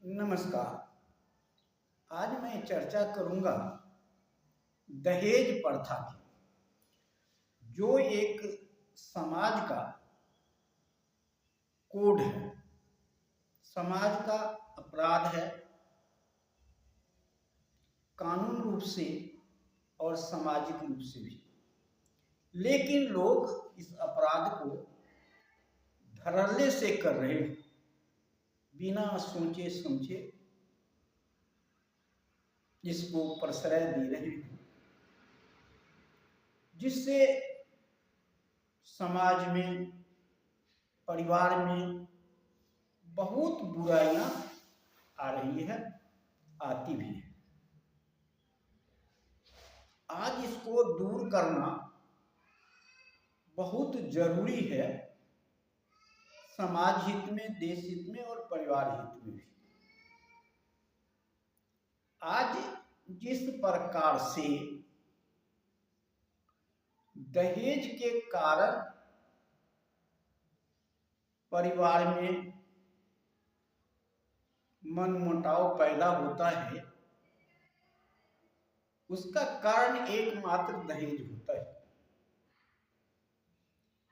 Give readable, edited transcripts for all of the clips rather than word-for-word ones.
नमस्कार। आज मैं चर्चा करूंगा दहेज प्रथा की, जो एक समाज का कोड है, समाज का अपराध है, कानून रूप से और सामाजिक रूप से भी। लेकिन लोग इस अपराध को धड़ल्ले से कर रहे हैं, बिना सोचे समझे इसको प्रश्रय दे रहे हैं, जिससे समाज में, परिवार में बहुत बुराइयां आ रही है, आती भी है। आज इसको दूर करना बहुत जरूरी है, समाज हित में, देश हित में और परिवार हित में भी। आज जिस प्रकार से दहेज के कारण परिवार में मनमुटाव पैदा होता है, उसका कारण एकमात्र दहेज होता है।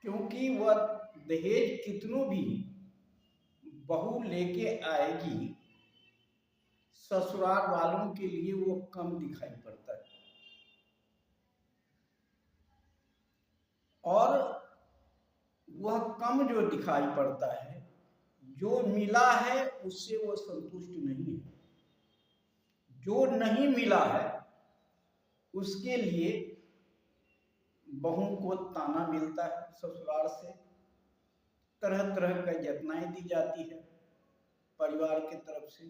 क्योंकि वह दहेज कितनों भी बहू लेके आएगी, ससुराल वालों के लिए वो कम दिखाई पड़ता है। और वह कम जो दिखाई पड़ता है, जो मिला है उससे वो संतुष्ट नहीं है। जो नहीं मिला है उसके लिए बहू को ताना मिलता है, ससुराल से तरह तरह की यातनाएं दी जाती है परिवार की तरफ से।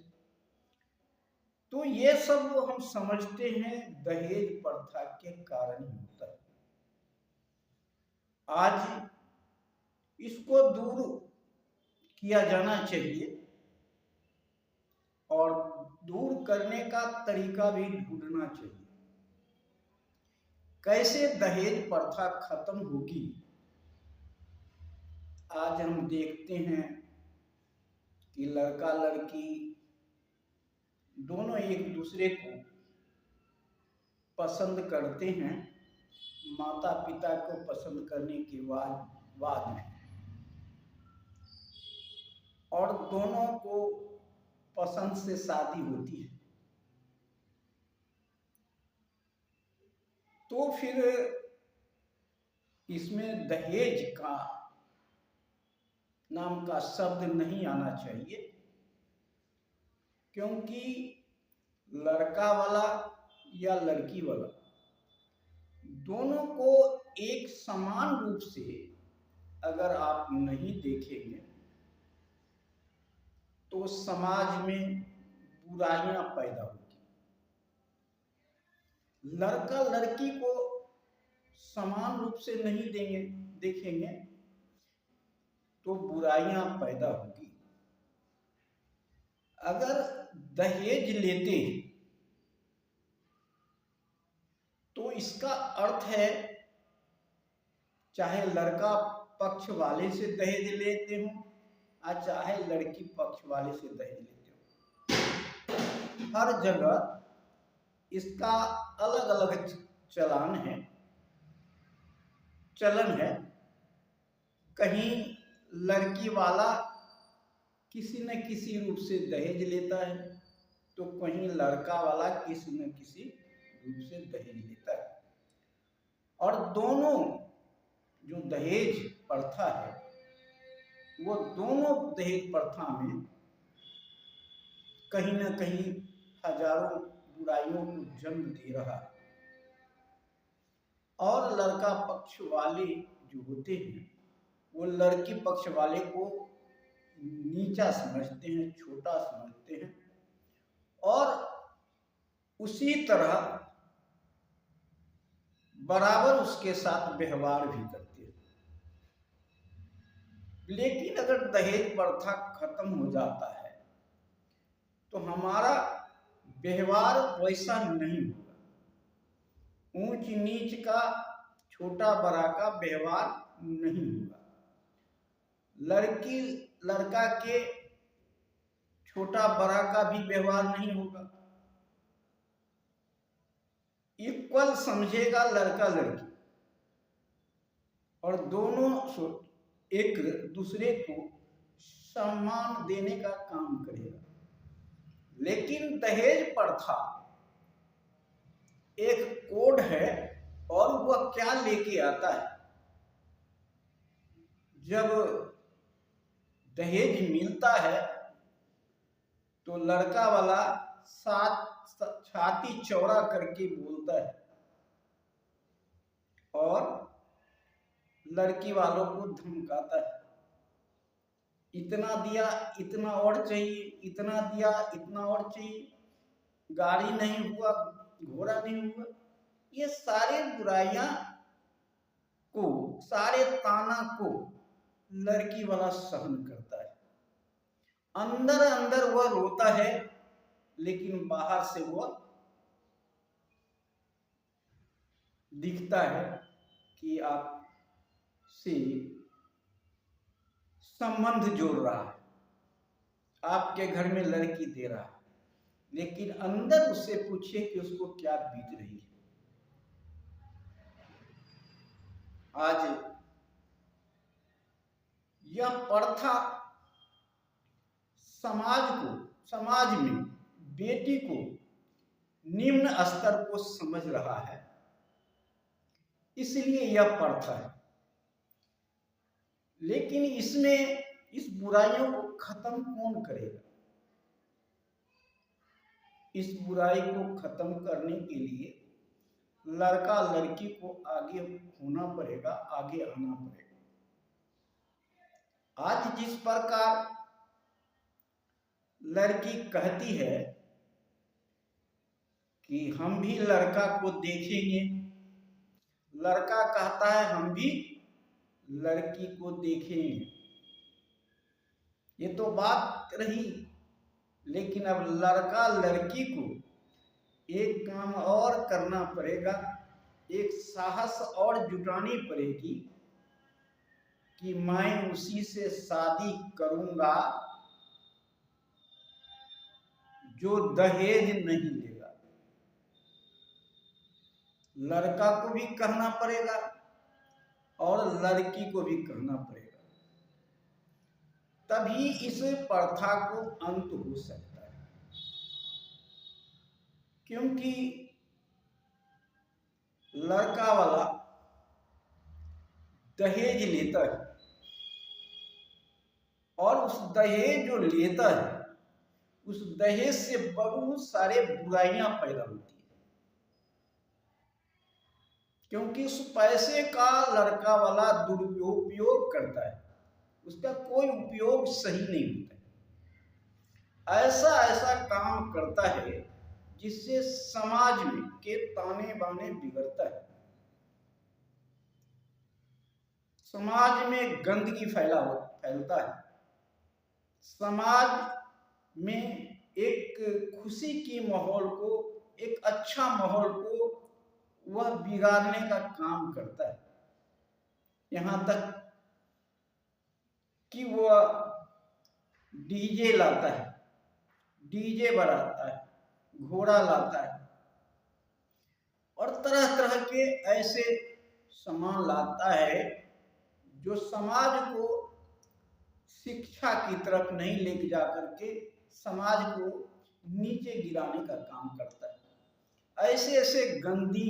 तो ये सब हम समझते हैं दहेज प्रथा के कारण ही होता है। आज इसको दूर किया जाना चाहिए और दूर करने का तरीका भी ढूंढना चाहिए। कैसे दहेज प्रथा खत्म होगी? आज हम देखते हैं कि लड़का लड़की दोनों एक दूसरे को पसंद करते हैं, माता पिता को पसंद करने के बाद में, और दोनों को पसंद से शादी होती है। तो फिर इसमें दहेज का नाम का शब्द नहीं आना चाहिए, क्योंकि लड़का वाला या लड़की वाला दोनों को एक समान रूप से अगर आप नहीं देखेंगे तो समाज में बुराइयां पैदा होगी। लड़का लड़की को समान रूप से नहीं देखेंगे तो बुराइयां पैदा होगी। अगर दहेज लेते हैं तो इसका अर्थ है, चाहे लड़का पक्ष वाले से दहेज लेते हो या चाहे लड़की पक्ष वाले से दहेज लेते हो, हर जगह इसका अलग अलग चलन है। कहीं लड़की वाला किसी न किसी रूप से दहेज लेता है, तो कहीं लड़का वाला किसी न किसी रूप से दहेज लेता है। और दोनों जो दहेज प्रथा है, वो दोनों दहेज प्रथा में कहीं न कहीं हजारों बुराइयों को जन्म दे रहा है। और लड़का पक्ष वाले जो होते हैं, वो लड़की पक्ष वाले को नीचा समझते हैं, छोटा समझते हैं, और उसी तरह बराबर उसके साथ व्यवहार भी करते हैं। लेकिन अगर दहेज प्रथा खत्म हो जाता है तो हमारा व्यवहार वैसा नहीं होगा। ऊंच नीच का, छोटा बड़ा का व्यवहार नहीं होगा। लड़की लड़का के छोटा बड़ा का भी व्यवहार नहीं होगा। इक्वल समझेगा लड़का लड़की, और दोनों एक दूसरे को सम्मान देने का काम करेगा। लेकिन दहेज प्रथा एक कोड है, और वह क्या लेके आता है। जब दहेज मिलता है तो लड़का वाला छाती चौड़ा करके बोलता है, और लड़की वालों को धमकाता है, इतना दिया इतना और चाहिए, इतना दिया इतना और चाहिए, गाड़ी नहीं हुआ घोड़ा नहीं हुआ। ये सारे बुराइयां को, सारे ताना को लड़की वाला सहन करता है। अंदर अंदर वह रोता है, लेकिन बाहर से वह दिखता है कि आपसे संबंध जोड़ रहा है, आपके घर में लड़की दे रहा है, लेकिन अंदर उससे पूछिए कि उसको क्या बीत रही है। आज यह प्रथा समाज में बेटी को निम्न स्तर को समझ रहा है, इसलिए यह प्रथा है। लेकिन इस बुराइयों को खत्म कौन करेगा। इस बुराई को खत्म करने के लिए लड़का लड़की को आगे होना पड़ेगा, आगे आना पड़ेगा। आज जिस प्रकार लड़की कहती है कि हम भी लड़का को देखेंगे, लड़का कहता है हम भी लड़की को देखेंगे, ये तो बात रही। लेकिन अब लड़का लड़की को एक काम और करना पड़ेगा, एक साहस और जुटानी पड़ेगी कि मैं उसी से शादी करूंगा जो दहेज नहीं लेगा। लड़का को भी कहना पड़ेगा और लड़की को भी कहना पड़ेगा, तभी इस प्रथा को अंत हो सकता है। क्योंकि लड़का वाला दहेज लेता है, और उस दहेज जो लेता है, उस दहेज से बहुत सारे बुराइयां पैदा होती है। क्योंकि उस पैसे का लड़का वाला दुरुपयोग करता है, उसका कोई उपयोग सही नहीं होता। ऐसा काम करता है जिससे समाज में के ताने बाने बिगड़ता है, समाज में गंदगी फैलता है, समाज में एक खुशी की माहौल को, एक अच्छा माहौल को वह बिगाड़ने का काम करता है। यहाँ तक कि वह डीजे लाता है, डीजे बढ़ाता है, घोड़ा लाता है, और तरह तरह के ऐसे सामान लाता है जो समाज को शिक्षा की तरफ नहीं लेके जा करके समाज को नीचे गिराने का काम करता है। ऐसे ऐसे गंदी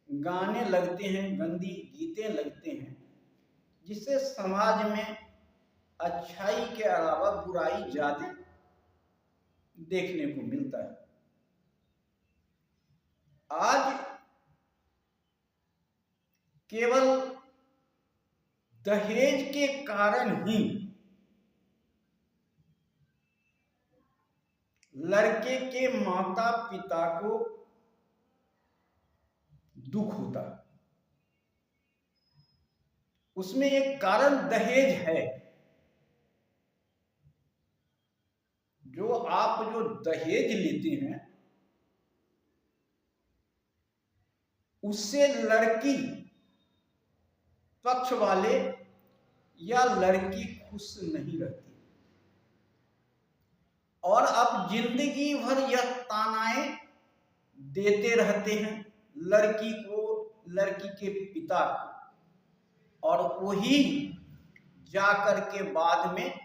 गाने लगते हैं, गंदी गीतें लगते हैं, जिससे समाज में अच्छाई के अलावा बुराई ज्यादा देखने को मिलता है। आज केवल दहेज के कारण ही लड़के के माता पिता को दुख होता है। उसमें एक कारण दहेज है। जो दहेज लेते हैं, उससे लड़की पक्ष वाले या लड़की खुश नहीं रहती। और अब जिंदगी भर यह तानाएं देते रहते हैं लड़की को, लड़की के पिता को, और वही जाकर के बाद में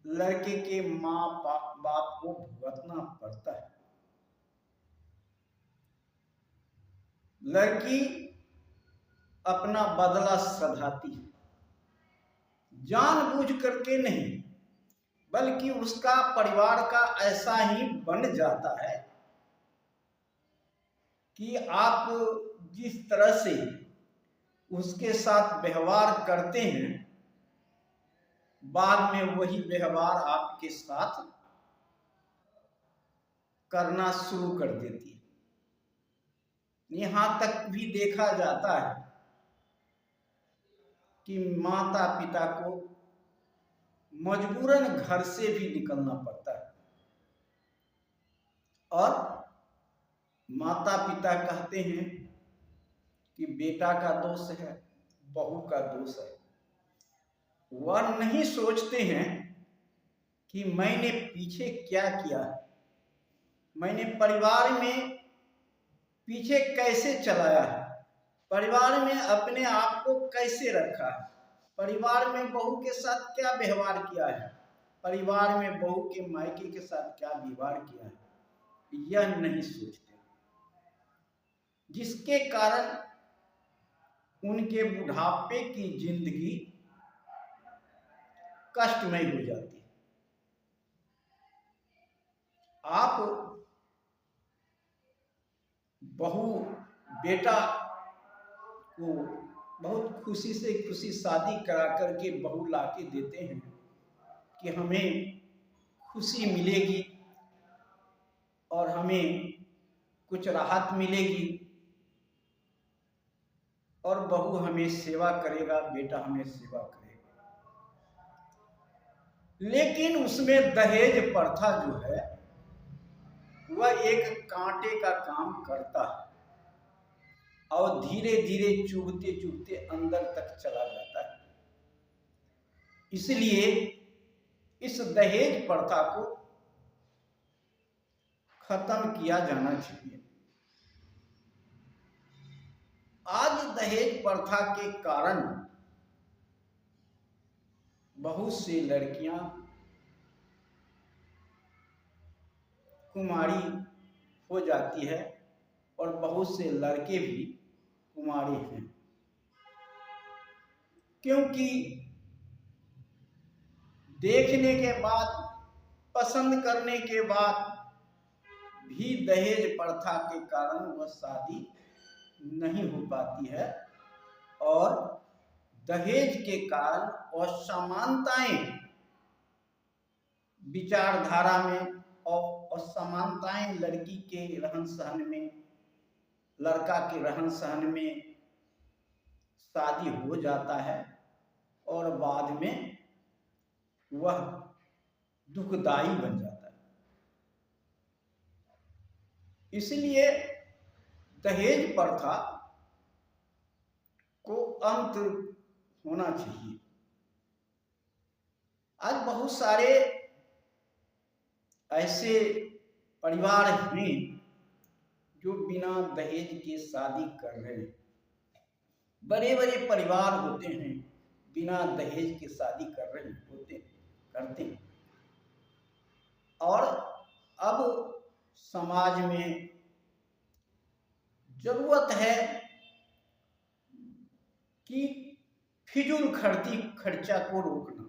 लड़के के माँ बाप को भुगतना पड़ता है। लड़की अपना बदला सधाती है, जानबूझ करके नहीं, बल्कि उसका परिवार का ऐसा ही बन जाता है कि आप जिस तरह से उसके साथ व्यवहार करते हैं, बाद में वही व्यवहार आपके साथ करना शुरू कर देती है। यहां तक भी देखा जाता है कि माता पिता को मजबूरन घर से भी निकलना पड़ता है, और माता पिता कहते हैं कि बेटा का दोष है, बहू का दोष है। वह नहीं सोचते हैं कि मैंने पीछे क्या किया है, मैंने परिवार में पीछे कैसे चलाया है, परिवार में अपने आप को कैसे रखा है, परिवार में बहू के साथ क्या व्यवहार किया है, परिवार में बहू के मायके के साथ क्या व्यवहार किया है, यह नहीं सोचते, जिसके कारण उनके बुढ़ापे की जिंदगी कष्टमय हो जाती है। आप बहू बेटा को बहुत खुशी शादी करा करके बहू लाके देते हैं कि हमें खुशी मिलेगी और हमें कुछ राहत मिलेगी, और बहू हमें सेवा करेगा, बेटा हमें सेवा करेगा। लेकिन उसमें दहेज प्रथा जो है वह एक कांटे का काम करता है, और धीरे धीरे चुभते चुभते अंदर तक चला जाता है। इसलिए इस दहेज प्रथा को खत्म किया जाना चाहिए। आज दहेज प्रथा के कारण बहुत सी लड़कियां कुमारी हो जाती है, और बहुत से लड़के भी कुमारी हैं, क्योंकि देखने के बाद, पसंद करने के बाद भी दहेज प्रथा के कारण वह शादी नहीं हो पाती है, और दहेज के कारण असमानताएं विचारधारा में और असमानताएं लड़की के रहन सहन में, लड़का के रहन सहन में शादी हो जाता है, और बाद में वह दुखदाई बन जाता है। इसलिए दहेज प्रथा को अंत होना चाहिए। आज बहुत सारे ऐसे परिवार हैं जो बिना दहेज के शादी कर रहे हैं। बड़े बड़े परिवार होते हैं, बिना दहेज के शादी कर रहे करते हैं। और अब समाज में जरूरत है कि फिजूल खर्चा को रोकना,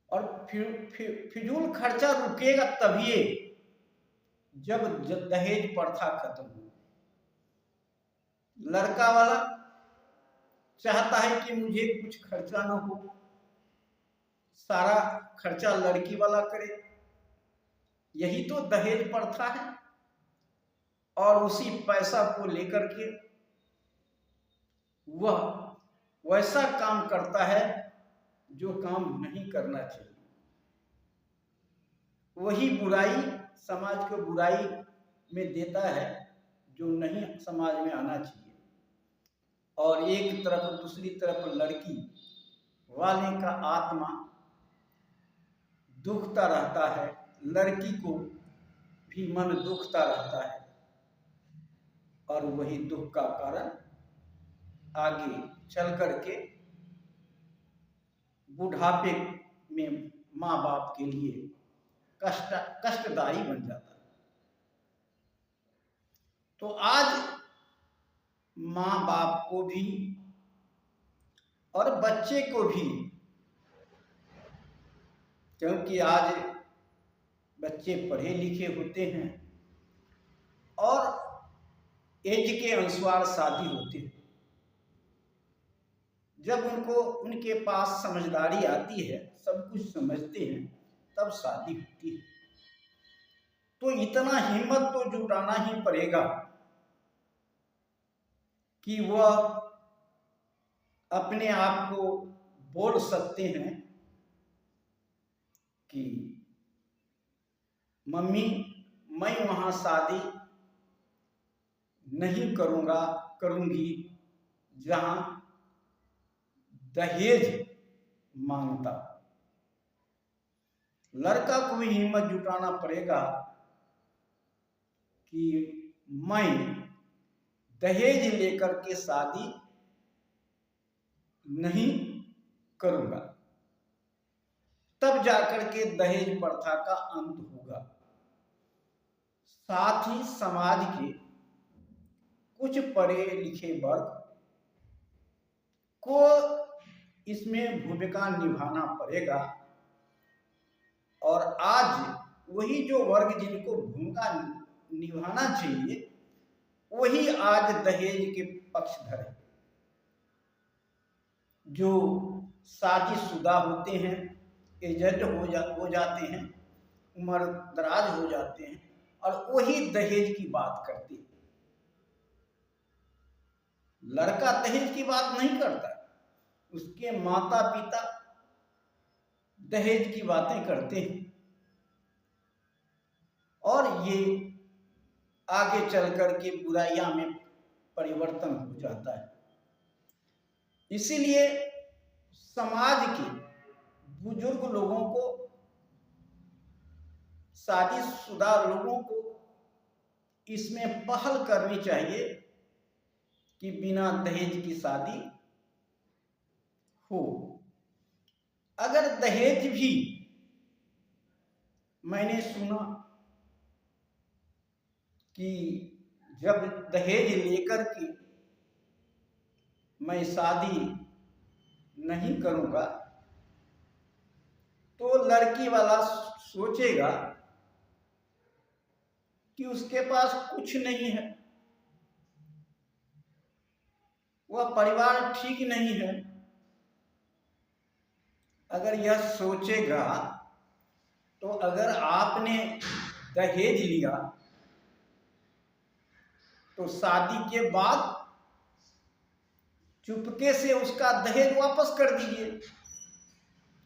और फिजूल खर्चा रुकेगा तभी जब दहेज प्रथा खत्म हो। लड़का वाला चाहता है कि मुझे कुछ खर्चा ना हो, सारा खर्चा लड़की वाला करे, यही तो दहेज प्रथा है। और उसी पैसा को लेकर के वह वैसा काम करता है जो काम नहीं करना चाहिए। वही बुराई समाज को बुराई में देता है जो नहीं समाज में आना चाहिए। और एक तरफ दूसरी तरफ लड़की वाले का आत्मा दुखता रहता है, लड़की को भी मन दुखता रहता है, और वही दुख का कारण आगे चल करके बुढ़ापे में माँ बाप के लिए कष्टदायी बन जाता है। तो आज माँ बाप को भी और बच्चे को भी, क्योंकि आज बच्चे पढ़े लिखे होते हैं और एज के अनुसार शादी होती है, जब उनके पास समझदारी आती है, सब कुछ समझते हैं, तब शादी होती है। तो इतना हिम्मत तो जुटाना ही पड़ेगा कि वह अपने आप को बोल सकते हैं कि मम्मी, मैं वहां शादी नहीं करूंगी जहां दहेज मांगता। लड़का को भी हिम्मत जुटाना पड़ेगा कि मैं दहेज लेकर के शादी नहीं करूंगा, तब जाकर के दहेज प्रथा का अंत होगा। साथ ही समाज के कुछ पढ़े लिखे वर्ग को इसमें भूमिका निभाना पड़ेगा, और आज वही जो वर्ग जिनको भूमिका निभाना चाहिए, वही आज दहेज के पक्षधर है। जो शादीशुदा होते हैं, एजेड हो जाते हैं, उम्र दराज हो जाते हैं, और वही दहेज की बात करते हैं। लड़का दहेज की बात नहीं करता, उसके माता पिता दहेज की बातें करते हैं, और ये आगे चल करके बुराइयां में परिवर्तन हो जाता है। इसीलिए समाज के बुजुर्ग लोगों को, शादीशुदा लोगों को इसमें पहल करनी चाहिए कि बिना दहेज की शादी हो। अगर दहेज भी, मैंने सुना कि जब दहेज लेकर के मैं शादी नहीं करूंगा, तो लड़की वाला सोचेगा कि उसके पास कुछ नहीं है, वह परिवार ठीक नहीं है। अगर यह सोचेगा, तो अगर आपने दहेज लिया तो शादी के बाद चुपके से उसका दहेज वापस कर दीजिए।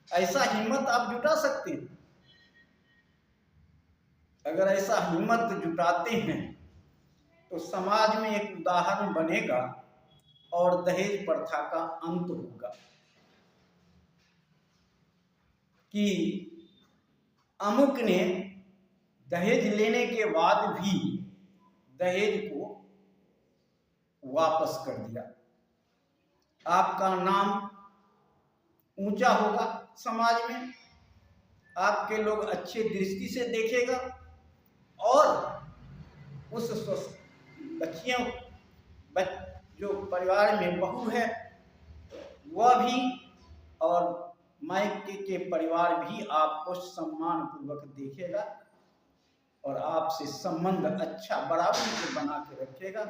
ऐसा हिम्मत आप जुटा सकते हैं। अगर ऐसा हिम्मत जुटाते हैं तो समाज में एक उदाहरण बनेगा और दहेज प्रथा का अंत होगा कि अमुक ने दहेज लेने के बाद भी दहेज को वापस कर दिया। आपका नाम ऊंचा होगा समाज में, आपके लोग अच्छे दृष्टि से देखेगा, और उस बच्चियों जो परिवार में बहू है वह भी, और मायके के परिवार भी आपको सम्मान पूर्वक देखेगा और आपसे संबंध अच्छा बराबरी से बना के रखेगा,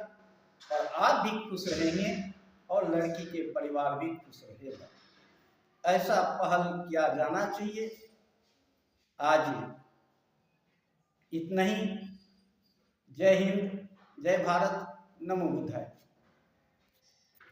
और आप भी खुश रहेंगे और लड़की के परिवार भी खुश रहेगा। ऐसा पहल किया जाना चाहिए। आज इतना ही। जय हिंद, जय भारत, नमो बुद्धाय।